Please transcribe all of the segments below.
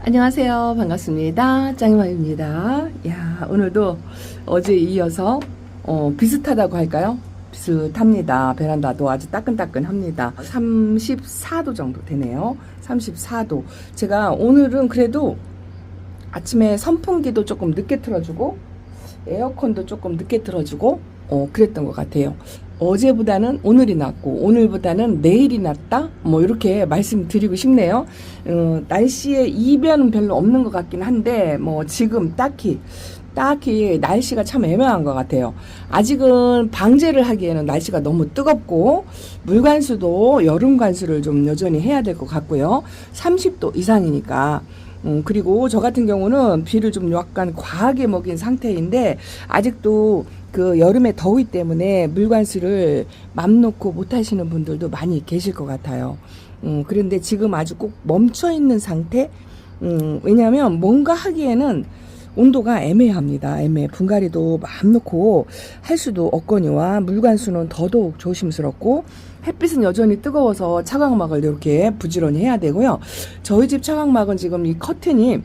안녕하세요. 반갑습니다. 짱이마입니다. 야, 오늘도 어제에 이어서 비슷하다고 할까요? 비슷합니다. 베란다도 아주 따끈따끈합니다. 34도 정도 되네요. 34도. 제가 오늘은 그래도 아침에 선풍기도 조금 늦게 틀어주고 에어컨도 조금 늦게 틀어주고 그랬던 것 같아요. 어제보다는 오늘이 낫고 오늘보다는 내일이 낫다 뭐 이렇게 말씀드리고 싶네요. 날씨에 이변은 별로 없는 것 같긴 한데 뭐 지금 딱히 날씨가 참 애매한 것 같아요. 아직은 방제를 하기에는 날씨가 너무 뜨겁고 물관수도 여름 관수를 좀 여전히 해야 될 것 같고요. 30도 이상이니까. 그리고 저 같은 경우는 비를 좀 약간 과하게 먹인 상태인데 아직도 그 여름의 더위 때문에 물관수를 맘 놓고 못 하시는 분들도 많이 계실 것 같아요. 그런데 지금 아주 꼭 멈춰 있는 상태? 왜냐하면 뭔가 하기에는 온도가 애매합니다. 분갈이도 마음 놓고 할 수도 없거니와 물관수는 더더욱 조심스럽고 햇빛은 여전히 뜨거워서 차광막을 이렇게 부지런히 해야 되고요. 저희 집 차광막은 지금 이 커튼이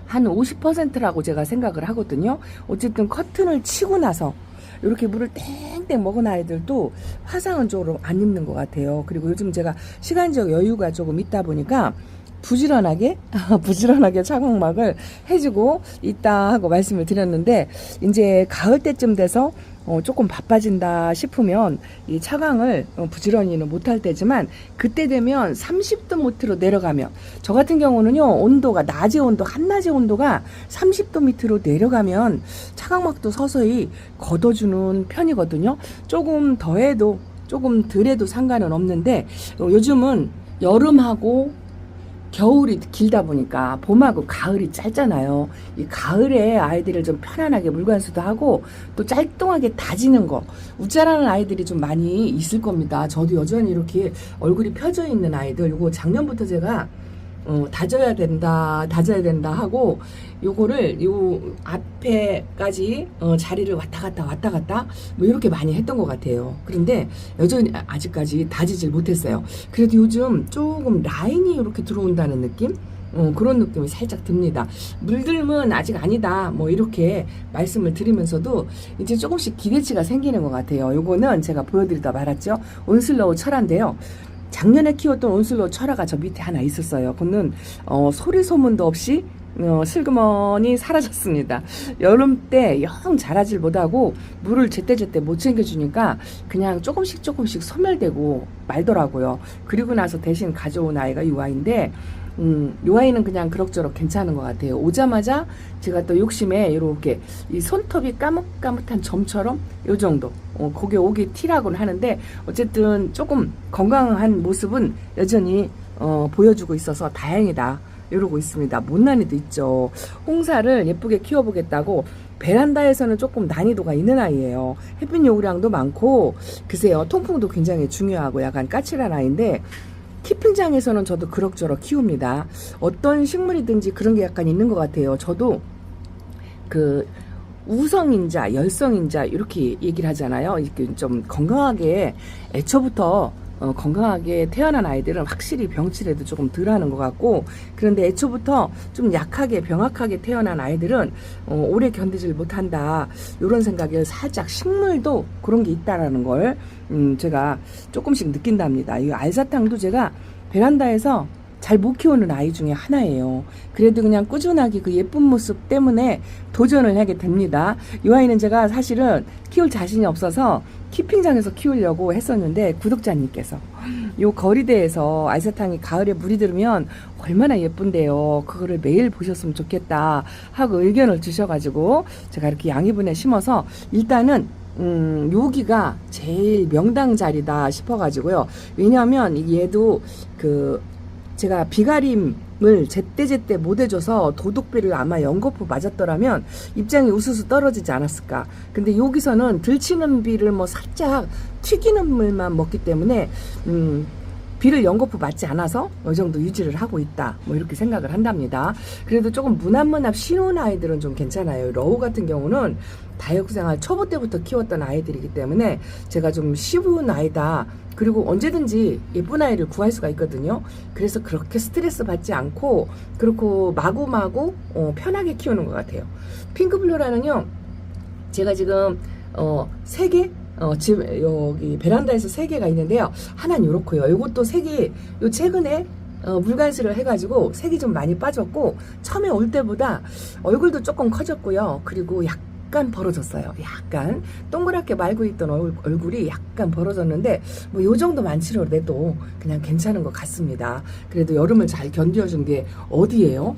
한 50%라고 제가 생각을 하거든요. 어쨌든 커튼을 치고 나서 이렇게 물을 땡땡 먹은 아이들도 화상은 조금 안 입는 것 같아요. 그리고 요즘 제가 시간적 여유가 조금 있다 보니까 부지런하게 차광막을 해주고 있다 하고 말씀을 드렸는데 이제 가을 때쯤 돼서 조금 바빠진다 싶으면 이 차광을 부지런히는 못할 때지만 그때 되면 30도 밑으로 내려가면 저 같은 경우는요 온도가 낮의 온도 한낮의 온도가 30도 밑으로 내려가면 차광막도 서서히 걷어주는 편이거든요. 조금 더해도 조금 덜해도 상관은 없는데 요즘은 여름하고 겨울이 길다 보니까 봄하고 가을이 짧잖아요. 이 가을에 아이들을 좀 편안하게 물관수도 하고 또 짤뚱하게 다지는 거 우짜라는 아이들이 좀 많이 있을 겁니다. 저도 여전히 이렇게 얼굴이 펴져 있는 아이들 요거 작년부터 제가 다져야 된다 하고 요거를 요 앞에까지 자리를 왔다 갔다 뭐 이렇게 많이 했던 것 같아요. 그런데 여전히 아직까지 다지질 못했어요. 그래도 요즘 조금 라인이 이렇게 들어온다는 느낌? 그런 느낌이 살짝 듭니다. 물들면 아직 아니다 뭐 이렇게 말씀을 드리면서도 이제 조금씩 기대치가 생기는 것 같아요. 요거는 제가 보여드리다 말았죠. 온슬로우 철화인데요. 작년에 키웠던 온슬로우 철화가 저 밑에 하나 있었어요. 그거는 소리 소문도 없이 슬그머니 사라졌습니다. 여름 때 영 자라질 못하고 물을 제때제때 못 챙겨주니까 그냥 조금씩 소멸되고 말더라고요. 그리고 나서 대신 가져온 아이가 이 아이인데 요 아이는 그냥 그럭저럭 괜찮은 것 같아요. 오자마자 제가 또 욕심에 이렇게 이 손톱이 까뭇까뭇한 점처럼 요 정도 그게 오기 티라고는 하는데 어쨌든 조금 건강한 모습은 여전히 보여주고 있어서 다행이다 이러고 있습니다. 못난이도 있죠. 홍사를 예쁘게 키워보겠다고 베란다에서는 조금 난이도가 있는 아이예요. 햇빛 요구량도 많고 글쎄요 통풍도 굉장히 중요하고 약간 까칠한 아이인데 키핑장에서는 저도 그럭저럭 키웁니다. 어떤 식물이든지 그런 게 약간 있는 것 같아요. 저도 그 우성인자, 열성인자 이렇게 얘기를 하잖아요. 이렇게 좀 건강하게 애초부터 건강하게 태어난 아이들은 확실히 병치레도 조금 덜하는 것 같고 그런데 애초부터 좀 약하게 병약하게 태어난 아이들은 오래 견디질 못한다 이런 생각을 살짝 식물도 그런 게 있다라는 걸 제가 조금씩 느낀답니다. 이 알사탕도 제가 베란다에서 잘 못 키우는 아이 중에 하나예요. 그래도 그냥 꾸준하게 그 예쁜 모습 때문에 도전을 하게 됩니다. 이 아이는 제가 사실은 키울 자신이 없어서 키핑장에서 키우려고 했었는데 구독자님께서 요 거리대에서 알사탕이 가을에 물이 들으면 얼마나 예쁜데요. 그거를 매일 보셨으면 좋겠다 하고 의견을 주셔가지고 제가 이렇게 양위분에 심어서 일단은 여기가 제일 명당 자리다 싶어가지고요. 왜냐하면 얘도 제가 비가림을 제때제때 못 해줘서 도둑비를 아마 연거푸 맞았더라면 입장이 우수수 떨어지지 않았을까. 근데 여기서는 들치는 비를 뭐 살짝 튀기는 물만 먹기 때문에 비를 연거푸 맞지 않아서 이 정도 유지를 하고 있다. 뭐 이렇게 생각을 한답니다. 그래도 조금 무난무납 쉬운 아이들은 좀 괜찮아요. 러우 같은 경우는 다육생활 초보 때부터 키웠던 아이들이기 때문에 제가 좀 쉬운 아이다. 그리고 언제든지 예쁜 아이를 구할 수가 있거든요. 그래서 그렇게 스트레스 받지 않고 그렇고 마구마구 편하게 키우는 것 같아요. 핑크플로라는요, 제가 지금 3개 집 여기 베란다에서 3개가 있는데요. 하나는 요렇고요. 요것도 3개 요 최근에 물간수를 해가지고 색이 좀 많이 빠졌고 처음에 올 때보다 얼굴도 조금 커졌고요. 그리고 약간 벌어졌어요. 약간 동그랗게 말고 있던 얼굴이 약간 벌어졌는데 뭐 요 정도만 치료돼도 그냥 괜찮은 것 같습니다. 그래도 여름을 잘 견뎌준 게 어디예요?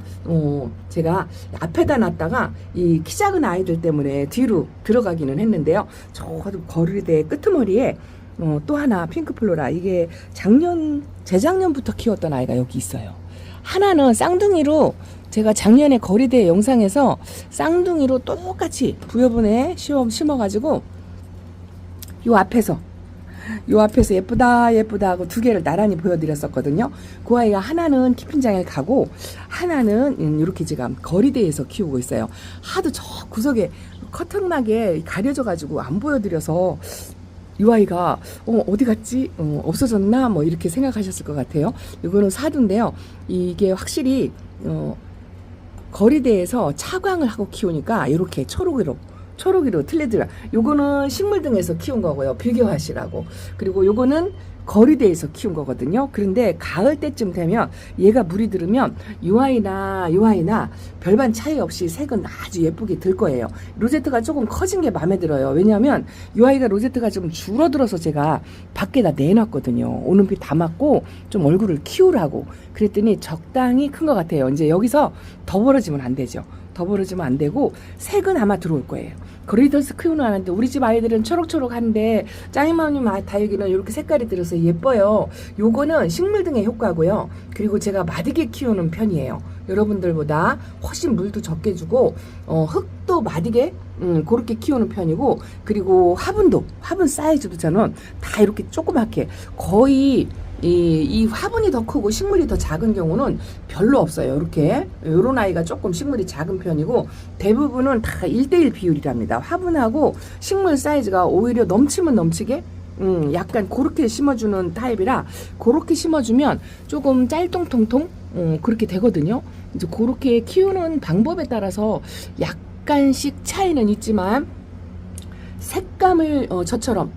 제가 앞에다 놨다가 이 키 작은 아이들 때문에 뒤로 들어가기는 했는데요. 저 거리대 끄트머리에 또 하나 핑크플로라, 이게 재작년부터 키웠던 아이가 여기 있어요. 하나는 쌍둥이로 제가 작년에 거리대 영상에서 쌍둥이로 똑같이 부여분에 심어가지고 요 앞에서 예쁘다 하고 2개를 나란히 보여드렸었거든요. 그 아이가 하나는 키핑장에 가고 하나는 이렇게 제가 거리대에서 키우고 있어요. 하도 저 구석에 커튼막에 가려져가지고 안 보여드려서 이 아이가 어디 갔지? 없어졌나? 뭐 이렇게 생각하셨을 것 같아요. 이거는 사두인데요. 이게 확실히 거리대에서 차광을 하고 키우니까 이렇게 초록이로 틀리더라. 요거는 식물등에서 키운 거고요. 비교하시라고. 그리고 요거는 거리대에서 키운 거거든요. 그런데 가을 때쯤 되면 얘가 물이 들으면 요 아이나 별반 차이 없이 색은 아주 예쁘게 들 거예요. 로제트가 조금 커진 게 마음에 들어요. 왜냐하면 요 아이가 로제트가 좀 줄어들어서 제가 밖에다 내놨거든요. 오는 비 다 맞고 좀 얼굴을 키우라고. 그랬더니 적당히 큰 것 같아요. 이제 여기서 더 벌어지면 안 되죠. 더 벌어지면 안 되고 색은 아마 들어올 거예요. 거리더스 키우는 아는데 우리 집 아이들은 초록초록한데 짱이마님 다육이는 이렇게 색깔이 들어서 예뻐요. 요거는 식물등의 효과고요. 그리고 제가 마디게 키우는 편이에요. 여러분들보다 훨씬 물도 적게 주고 흙도 마디게 그렇게 키우는 편이고, 그리고 화분 사이즈도 저는 다 이렇게 조그맣게 거의 이 화분이 더 크고 식물이 더 작은 경우는 별로 없어요. 이렇게 요런 아이가 조금 식물이 작은 편이고 대부분은 다 1:1 비율이랍니다. 화분하고 식물 사이즈가 오히려 넘치면 넘치게 약간 그렇게 심어주는 타입이라 그렇게 심어주면 조금 짤뚱통통 그렇게 되거든요. 이제 그렇게 키우는 방법에 따라서 약간씩 차이는 있지만 색감을 저처럼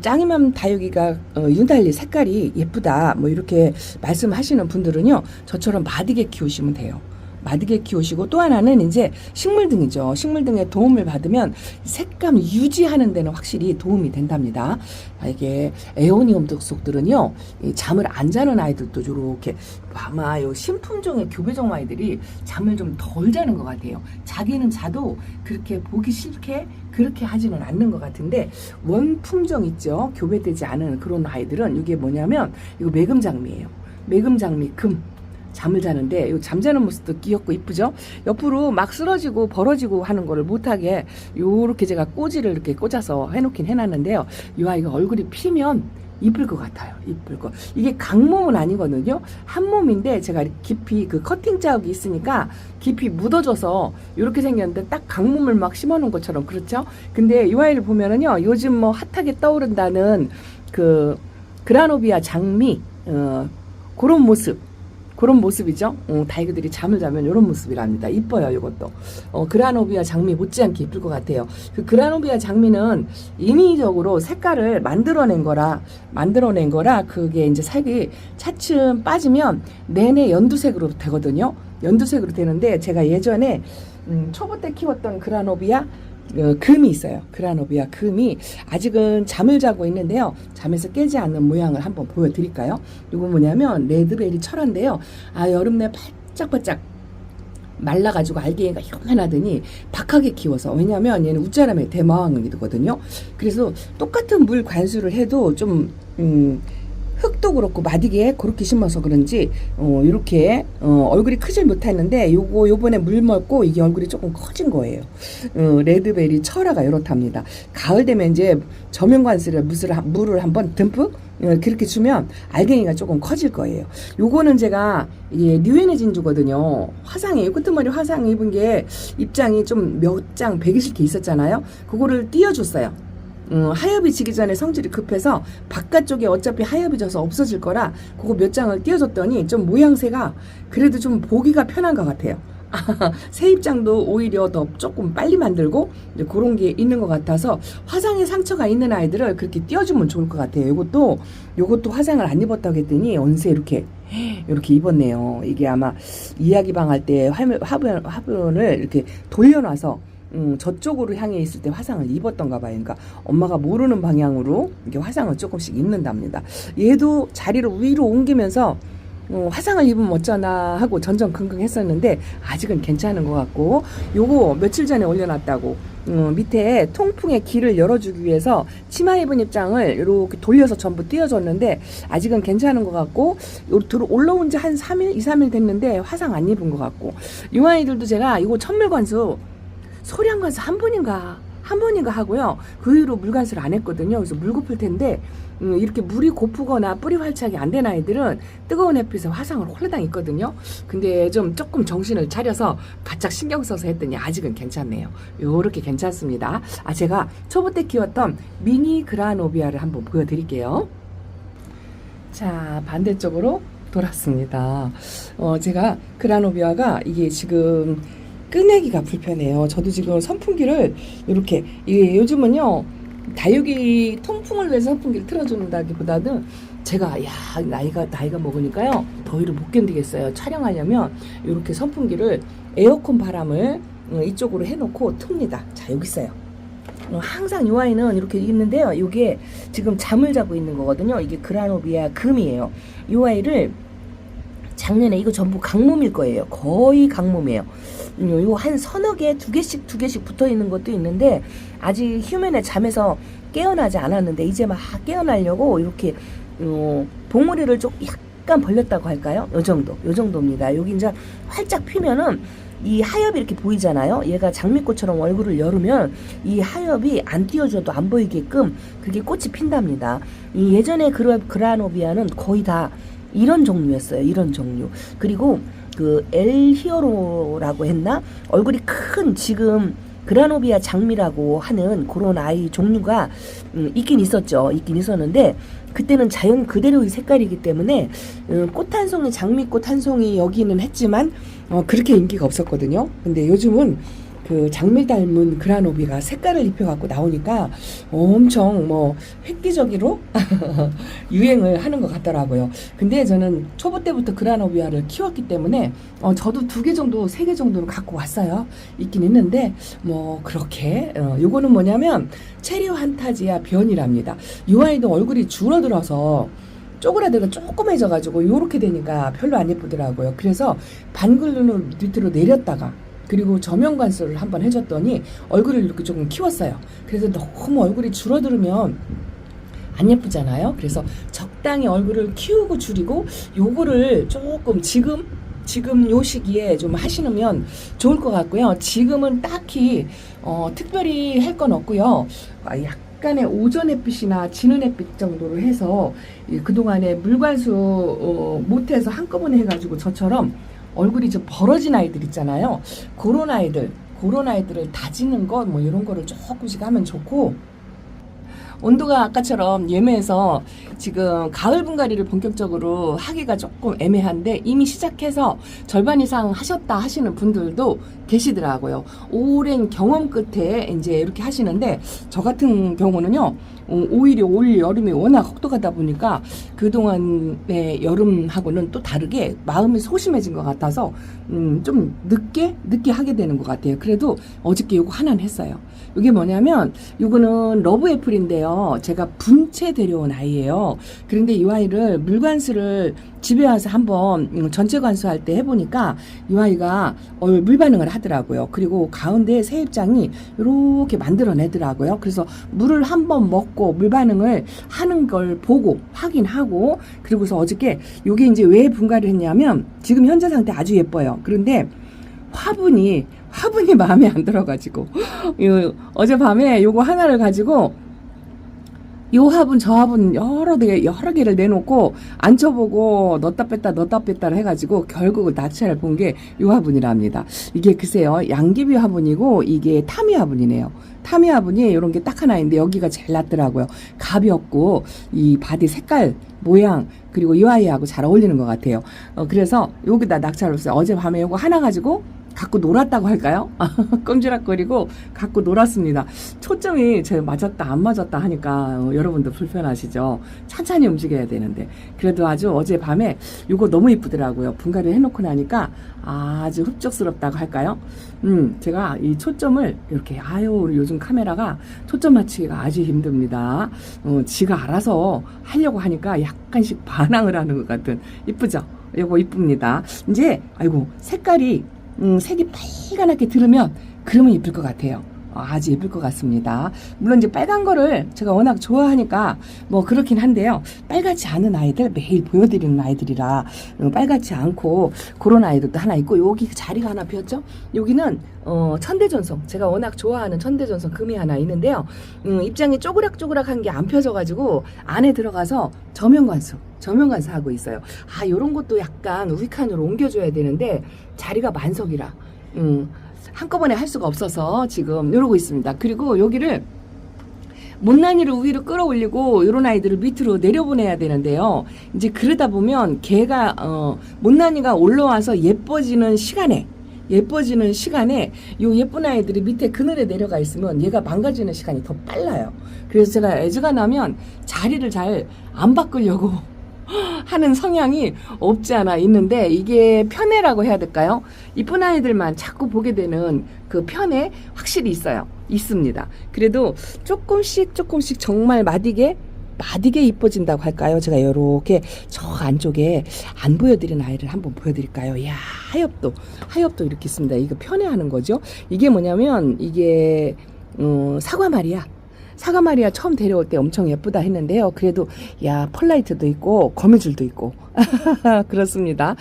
짱이맘 다육이가 유달리 색깔이 예쁘다 뭐 이렇게 말씀하시는 분들은요, 저처럼 마디게 키우시면 돼요. 마디게 키우시고 또 하나는 이제 식물등이죠. 식물등에 도움을 받으면 색감 유지하는 데는 확실히 도움이 된답니다. 이게 에오니움 득속들은요, 잠을 안 자는 아이들도 이렇게 아마 요 신품종의 교배종 아이들이 잠을 좀 덜 자는 것 같아요. 자기는 자도 그렇게 보기 싫게 그렇게 하지는 않는 것 같은데 원품종 있죠. 교배되지 않은 그런 아이들은 이게 뭐냐면 이거 매금장미예요. 매금장미 금. 잠을 자는데 이 잠자는 모습도 귀엽고 이쁘죠. 옆으로 막 쓰러지고 벌어지고 하는 거를 못하게 요렇게 제가 꼬지를 이렇게 꽂아서 해놓긴 해놨는데요. 이 아이가 얼굴이 피면 이쁠 것 같아요. 이쁠 거. 이게 강몸은 아니거든요. 한 몸인데 제가 깊이 그 커팅 자국이 있으니까 깊이 묻어져서 이렇게 생겼는데 딱 강몸을 막 심어놓은 것처럼 그렇죠. 근데 이 아이를 보면은요, 요즘 뭐 핫하게 떠오른다는 그 그라노비아 장미 그런 모습이죠. 다육이들이 잠을 자면 이런 모습이랍니다. 이뻐요, 이것도. 그라노비아 장미 못지않게 이쁠 것 같아요. 그 그라노비아 장미는 인위적으로 색깔을 만들어낸 거라 그게 이제 색이 차츰 빠지면 내내 연두색으로 되거든요. 연두색으로 되는데 제가 예전에 초보 때 키웠던 그라노비아 금이 있어요. 그라노비아 금이 아직은 잠을 자고 있는데요. 잠에서 깨지 않는 모양을 한번 보여드릴까요? 이거 뭐냐면 레드베리 철화인데요. 여름내 바짝바짝 말라가지고 알갱이가 요만하더니 박하게 키워서, 왜냐면 얘는 웃자람의 대마왕이거든요. 그래서 똑같은 물 관수를 해도 좀 흙도 그렇고 마디게 그렇게 심어서 그런지 이렇게 얼굴이 크질 못했는데 요번에 물 먹고 이게 얼굴이 조금 커진 거예요. 레드베리 철화가 이렇답니다. 가을 되면 이제 저면관수를 물을 한번 듬뿍 그렇게 주면 알갱이가 조금 커질 거예요. 요거는 제가 이게 뉴에네 진주거든요. 화상에 끄트머리 화상 입은 게 입장이 좀 몇 장 배기 싫게 있었잖아요. 그거를 띄워줬어요. 하엽이 지기 전에 성질이 급해서 바깥쪽에 어차피 하엽이 져서 없어질 거라 그거 몇 장을 띄워줬더니 좀 모양새가 그래도 좀 보기가 편한 것 같아요. 새 입장도 오히려 더 조금 빨리 만들고 이제 그런 게 있는 것 같아서 화상에 상처가 있는 아이들을 그렇게 띄워주면 좋을 것 같아요. 요것도 화상을 안 입었다고 했더니 언제 이렇게 입었네요. 이게 아마 이야기방 할 때 화분을 이렇게 돌려놔서 저쪽으로 향해 있을 때 화상을 입었던가 봐요. 그러니까 엄마가 모르는 방향으로 이렇게 화상을 조금씩 입는답니다. 얘도 자리를 위로 옮기면서 화상을 입으면 어쩌나 하고 전전긍긍 했었는데 아직은 괜찮은 것 같고 요거 며칠 전에 올려놨다고 밑에 통풍의 길을 열어주기 위해서 치마 입은 입장을 이렇게 돌려서 전부 띄워줬는데 아직은 괜찮은 것 같고 올라온 지 한 3일, 2, 3일 됐는데 화상 안 입은 것 같고 이 아이들도 제가 이거 천물관수 소량관수 한 번인가 하고요. 그 이후로 물관수를 안 했거든요. 그래서 물 고플 텐데 이렇게 물이 고프거나 뿌리 활착이 안 된 아이들은 뜨거운 햇빛에 화상을 홀라당 있거든요. 근데 조금 정신을 차려서 바짝 신경 써서 했더니 아직은 괜찮네요. 요렇게 괜찮습니다. 제가 초보 때 키웠던 미니 그라노비아를 한번 보여드릴게요. 자, 반대쪽으로 돌았습니다. 제가 그라노비아가 이게 지금 꺼내기가 불편해요. 저도 지금 선풍기를 이렇게 요즘은요 다육이 통풍을 위해서 선풍기를 틀어준다기보다는 제가 나이가 먹으니까요 더위를 못 견디겠어요. 촬영하려면 이렇게 선풍기를 에어컨 바람을 이쪽으로 해놓고 틉니다. 자, 여기 있어요. 항상 이 아이는 이렇게 있는데요. 이게 지금 잠을 자고 있는 거거든요. 이게 그라노비아 금이에요. 이 아이를 작년에 이거 전부 강몸일 거예요. 거의 강몸이에요. 요 한 서너 개, 두 개씩 붙어 있는 것도 있는데 아직 휴면에 잠에서 깨어나지 않았는데 이제 막 깨어나려고 이렇게 봉우리를 좀 약간 벌렸다고 할까요? 요 정도입니다. 여기 이제 활짝 피면은 이 하엽이 이렇게 보이잖아요. 얘가 장미꽃처럼 얼굴을 열으면 이 하엽이 안 띄워줘도 안 보이게끔 그게 꽃이 핀답니다. 이 예전에 그라노비아는 거의 다 이런 종류였어요. 이런 종류. 그리고 그 엘히어로라고 했나? 얼굴이 큰 지금 그라노비아 장미라고 하는 그런 아이 종류가 있긴 있었죠. 있긴 있었는데 그때는 자연 그대로의 색깔이기 때문에 꽃 한 송이, 장미꽃 한 송이 여기는 했지만 그렇게 인기가 없었거든요. 근데 요즘은 그 장미 닮은 그라노비가 색깔을 입혀갖고 나오니까 엄청 획기적으로 유행을 하는 것 같더라고요. 근데 저는 초보 때부터 그라노비아를 키웠기 때문에 저도 2개 정도, 3개 정도는 갖고 왔어요. 있긴 있는데 그렇게 요거는 뭐냐면 체리 환타지아 변이랍니다. 이 아이도 얼굴이 줄어들어서 쪼그라들고 조그매져가지고 요렇게 되니까 별로 안 예쁘더라고요. 그래서 반글눈을 밑으로 내렸다가 그리고 저면관수를 한번 해줬더니 얼굴을 이렇게 조금 키웠어요. 그래서 너무 얼굴이 줄어들으면 안 예쁘잖아요. 그래서 적당히 얼굴을 키우고 줄이고 요거를 조금 지금 요 시기에 좀 하시면 좋을 것 같고요. 지금은 딱히 특별히 할 건 없고요. 약간의 오전 햇빛이나 지는 햇빛 정도로 해서 그동안에 물관수 못해서 한꺼번에 해가지고 저처럼 얼굴이 좀 벌어진 아이들 있잖아요. 그런 아이들을 다지는 것 이런 거를 조금씩 하면 좋고 온도가 아까처럼 예매해서 지금 가을 분갈이를 본격적으로 하기가 조금 애매한데 이미 시작해서 절반 이상 하셨다 하시는 분들도 계시더라고요. 오랜 경험 끝에 이제 이렇게 하시는데 저 같은 경우는요. 오히려 올 여름이 워낙 혹독하다 보니까 그동안의 여름하고는 또 다르게 마음이 소심해진 것 같아서 좀 늦게 하게 되는 것 같아요. 그래도 어저께 요거 하나는 했어요. 이게 뭐냐면 요거는 러브 애플인데요. 제가 분채 데려온 아이예요. 그런데 이 아이를 물관수를 집에 와서 한번 전체 관수할 때 해보니까 이 아이가 물 반응을 하더라고요. 그리고 가운데 새입장이 이렇게 만들어내더라고요. 그래서 물을 한번 먹고 물 반응을 하는 걸 보고 확인하고, 그리고서 어저께 요게 이제 왜 분갈이를 했냐면 지금 현재 상태 아주 예뻐요. 그런데 화분이 마음에 안 들어가지고 어젯밤에 요거 하나를 가지고 요 화분 저 화분 여러 개를 내놓고 앉혀보고 넣었다 뺐다를 해가지고 결국 낙찰을 본 게 요 화분이랍니다. 이게 글쎄요, 양귀비 화분이고 이게 타미 화분이네요. 타미 화분이 요런 게 딱 하나 있는데 여기가 제일 낫더라고요. 가볍고 이 바디 색깔 모양 그리고 이 아이하고 잘 어울리는 것 같아요. 그래서 여기다 낙찰을 했어요. 어젯밤에 요거 하나 가지고 갖고 놀았다고 할까요? 꼼지락거리고 갖고 놀았습니다. 초점이 제가 맞았다 안 맞았다 하니까 여러분도 불편하시죠. 천천히 움직여야 되는데 그래도 아주 어젯밤에 이거 너무 이쁘더라고요. 분갈이를 해놓고 나니까 아주 흡족스럽다고 할까요? 제가 이 초점을 이렇게 우리 요즘 카메라가 초점 맞추기가 아주 힘듭니다. 지가 알아서 하려고 하니까 약간씩 반항을 하는 것 같은, 이쁘죠? 이거 이쁩니다. 이제 색깔이 색이 빨갛게 들으면 그러면 예쁠 것 같아요. 아주 예쁠 것 같습니다. 물론 이제 빨간 거를 제가 워낙 좋아하니까 뭐 그렇긴 한데요. 빨갛지 않은 아이들, 매일 보여드리는 아이들이라 빨갛지 않고 그런 아이들도 하나 있고, 여기 자리가 하나 비었죠? 여기는 천대전송, 제가 워낙 좋아하는 천대전송 금이 하나 있는데요. 입장이 쪼그락쪼그락한 게 안 펴져가지고 안에 들어가서 저면관수 하고 있어요. 요런 것도 약간 우익한으로 옮겨줘야 되는데 자리가 만석이라 한꺼번에 할 수가 없어서 지금 이러고 있습니다. 그리고 여기를 못난이를 위로 끌어올리고 이런 아이들을 밑으로 내려보내야 되는데요. 이제 그러다 보면 걔가 못난이가 올라와서 예뻐지는 시간에 요 예쁜 아이들이 밑에 그늘에 내려가 있으면 얘가 망가지는 시간이 더 빨라요. 그래서 제가 애즈가 나면 자리를 잘 안 바꾸려고 하는 성향이 없지 않아 있는데, 이게 편애라고 해야 될까요? 이쁜 아이들만 자꾸 보게 되는 그 편애 확실히 있습니다. 그래도 조금씩 정말 마디게 이뻐진다고 할까요? 제가 요렇게 저 안쪽에 안 보여드린 아이를 한번 보여드릴까요? 이야, 하엽도 이렇게 있습니다. 이거 편애하는 거죠. 이게 뭐냐면 이게 사과마리아 처음 데려올 때 엄청 예쁘다 했는데요. 그래도 펄라이트도 있고 거미줄도 있고 그렇습니다.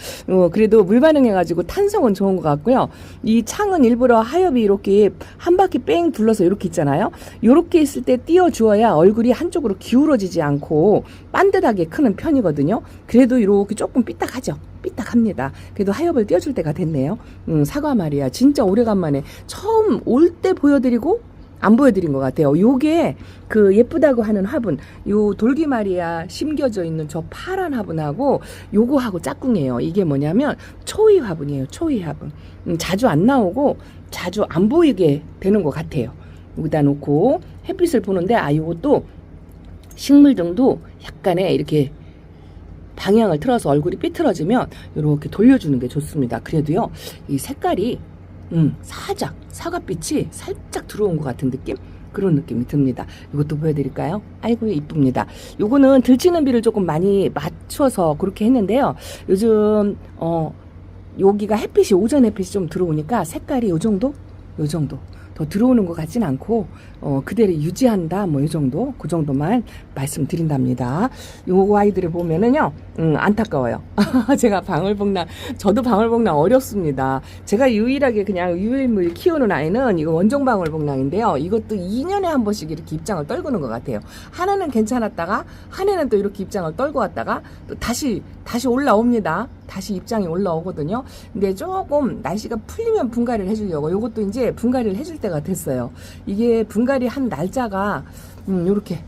그래도 물 반응해가지고 탄성은 좋은 것 같고요. 이 창은 일부러 하엽이 이렇게 한 바퀴 뺑 둘러서 이렇게 있잖아요. 이렇게 있을 때 띄워주어야 얼굴이 한쪽으로 기울어지지 않고 반듯하게 크는 편이거든요. 그래도 이렇게 조금 삐딱합니다. 그래도 하엽을 띄워줄 때가 됐네요. 사과마리아 진짜 오래간만에 처음 올 때 보여드리고 안 보여드린 것 같아요. 요게 그 예쁘다고 하는 화분, 요 돌기마리아 심겨져 있는 저 파란 화분하고 요거하고 짝꿍이에요. 이게 뭐냐면 초이 화분이에요. 초이 화분. 자주 안 나오고 자주 안 보이게 되는 것 같아요. 여기다 놓고 햇빛을 보는데 요것도 식물등도 약간의 이렇게 방향을 틀어서 얼굴이 삐뚤어지면 이렇게 돌려주는 게 좋습니다. 그래도요, 이 색깔이 살짝 사과빛이 살짝 들어온 것 같은 느낌? 그런 느낌이 듭니다. 이것도 보여드릴까요? 아이고 이쁩니다. 요거는 들치는 비를 조금 많이 맞춰서 그렇게 했는데요. 요즘 여기가 오전 햇빛이 좀 들어오니까 색깔이 요 정도 더 들어오는 것 같진 않고 그대로 유지한다 요 정도, 그 정도만 말씀드린답니다. 요 아이들을 보면은요 안타까워요. 제가 저도 방울복랑 어렵습니다. 제가 유일하게 그냥 유일무이 키우는 아이는 이거 원종 방울복랑인데요. 이것도 2년에 한 번씩 이렇게 입장을 떨구는 것 같아요. 하나는 괜찮았다가 한 해는 또 이렇게 입장을 떨고 왔다가 또 다시 올라옵니다. 다시 입장이 올라오거든요. 근데 조금 날씨가 풀리면 분갈이를 해주려고, 요것도 이제 분갈이를 해줄 때가 됐어요. 이게 분갈이 한 날짜가 요렇게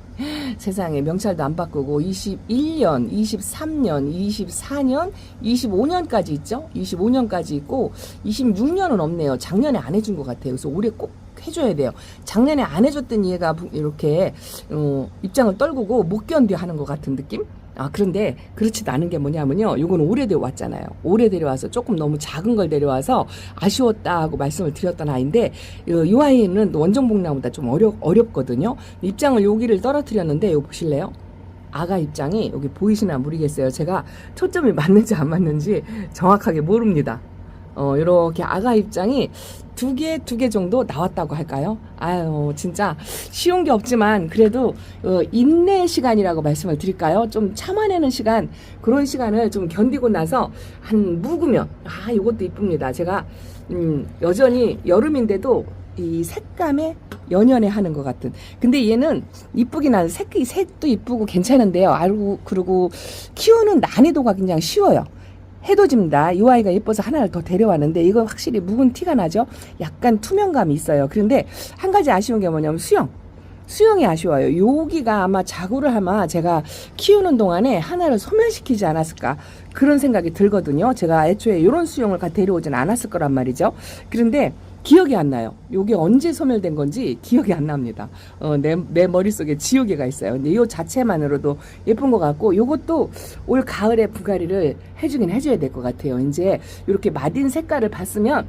세상에 명찰도 안 바꾸고 21년, 23년, 24년, 25년까지 있죠. 25년까지 있고 26년은 없네요. 작년에 안 해준 것 같아요. 그래서 올해 꼭 해줘야 돼요. 작년에 안 해줬던 얘가 이렇게 입장을 떨구고 못 견뎌 하는 것 같은 느낌? 그런데 그렇지도 않은 게 뭐냐면요, 요건 올해 데려왔잖아요. 올해 데려와서 조금 너무 작은 걸 데려와서 아쉬웠다 하고 말씀을 드렸던 아이인데, 요 아이는 원종복랑보다 좀 어렵거든요. 입장을 여기를 떨어뜨렸는데, 요 보실래요? 아가 입장이 여기 보이시나 모르겠어요. 제가 초점이 맞는지 안 맞는지 정확하게 모릅니다. 이렇게 아가 입장이 두 개 정도 나왔다고 할까요? 아유, 진짜 쉬운 게 없지만 그래도 인내 시간이라고 말씀을 드릴까요? 좀 참아내는 시간, 그런 시간을 좀 견디고 나서 한 묵으면 이것도 이쁩니다. 제가 여전히 여름인데도 이 색감에 연연해 하는 것 같은. 근데 얘는 이쁘긴 한데 색도 이쁘고 괜찮은데요. 그리고 키우는 난이도가 그냥 쉬워요. 해돋입니다. 이 아이가 예뻐서 하나를 더 데려왔는데 이건 확실히 묵은 티가 나죠. 약간 투명감이 있어요. 그런데 한 가지 아쉬운 게 뭐냐면 수영이 아쉬워요. 여기가 아마 자구를 아마 제가 키우는 동안에 하나를 소멸시키지 않았을까 그런 생각이 들거든요. 제가 애초에 이런 수영을 데려오진 않았을 거란 말이죠. 그런데 기억이 안 나요. 요게 언제 소멸된 건지 기억이 안 납니다. 내 머릿속에 지우개가 있어요. 근데 요 자체만으로도 예쁜 것 같고, 요것도 올 가을에 분갈이를 해줘야 될 것 같아요. 이제 이렇게 마딘 색깔을 봤으면,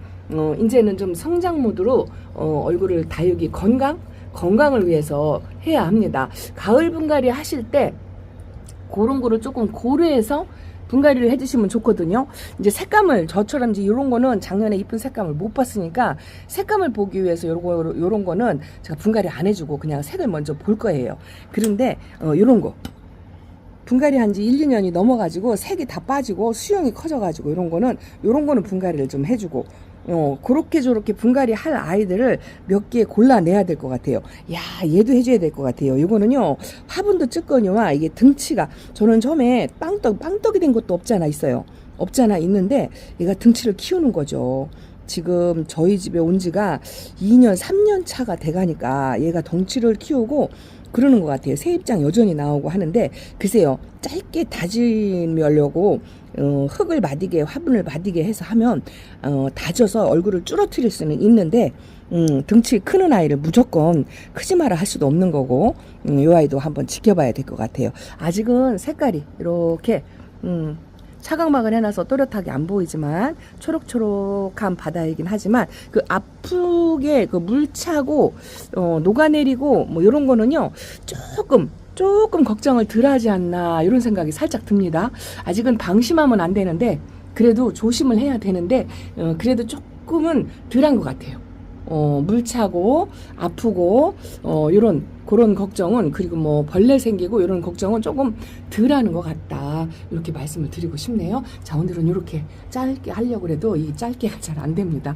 이제는 좀 성장 모드로, 얼굴을 다육이 건강을 위해서 해야 합니다. 가을 분갈이 하실 때, 그런 거를 조금 고려해서 분갈이를 해주시면 좋거든요. 이제 색감을 저처럼 이제 이런 거는 작년에 이쁜 색감을 못 봤으니까 색감을 보기 위해서 요런 거는 제가 분갈이 안 해주고 그냥 색을 먼저 볼 거예요. 그런데 요런 거 분갈이 한 지 1, 2년이 넘어가지고 색이 다 빠지고 수영이 커져가지고 요런 거는 분갈이를 좀 해주고 그렇게 저렇게 분갈이 할 아이들을 몇 개 골라내야 될 것 같아요. 야, 얘도 해줘야 될 것 같아요. 이거는요, 화분도 ጭ거니와 이게 등치가, 저는 처음에 빵떡이 된 것도 없잖아 있는데, 얘가 등치를 키우는 거죠. 지금 저희 집에 온 지가 2년, 3년 차가 돼가니까 얘가 덩치를 키우고 그러는 것 같아요. 새 입장 여전히 나오고 하는데, 글쎄요, 짧게 다지려고 흙을 마디게, 화분을 마디게 해서 하면 다져서 얼굴을 쭈러뜨릴 수는 있는데, 등치 크는 아이를 무조건 크지 마라 할 수도 없는 거고, 이 아이도 한번 지켜봐야 될 것 같아요. 아직은 색깔이 이렇게 차각막을 해놔서 또렷하게 안 보이지만 초록초록한 바다이긴 하지만 그 아프게 그 물 차고 녹아내리고 뭐 이런 거는요 조금 걱정을 덜 하지 않나 이런 생각이 살짝 듭니다. 아직은 방심하면 안 되는데 그래도 조심을 해야 되는데 그래도 조금은 덜한 것 같아요. 물 차고 아프고 그런 걱정은, 그리고 뭐 벌레 생기고 이런 걱정은 조금 덜 하는 것 같다, 이렇게 말씀을 드리고 싶네요. 자, 오늘은 이렇게 짧게 하려고 해도 이 짧게가 잘 안 됩니다.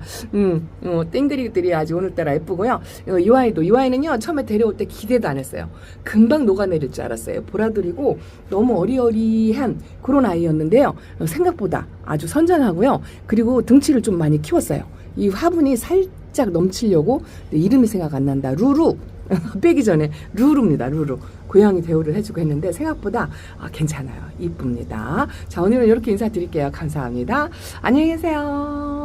땡그리들이 아주 오늘따라 예쁘고요. 이 아이는요 처음에 데려올 때 기대도 안 했어요. 금방 녹아내릴 줄 알았어요. 보라돌이고 너무 어리어리한 그런 아이였는데요, 생각보다 아주 선전하고요. 그리고 등치를 좀 많이 키웠어요. 이 화분이 살짝 넘치려고, 이름이 생각 안 난다. 루루. 빼기 전에 루루입니다. 루루. 고양이 대우를 해주고 했는데 생각보다 괜찮아요. 이쁩니다. 자, 오늘은 이렇게 인사드릴게요. 감사합니다. 안녕히 계세요.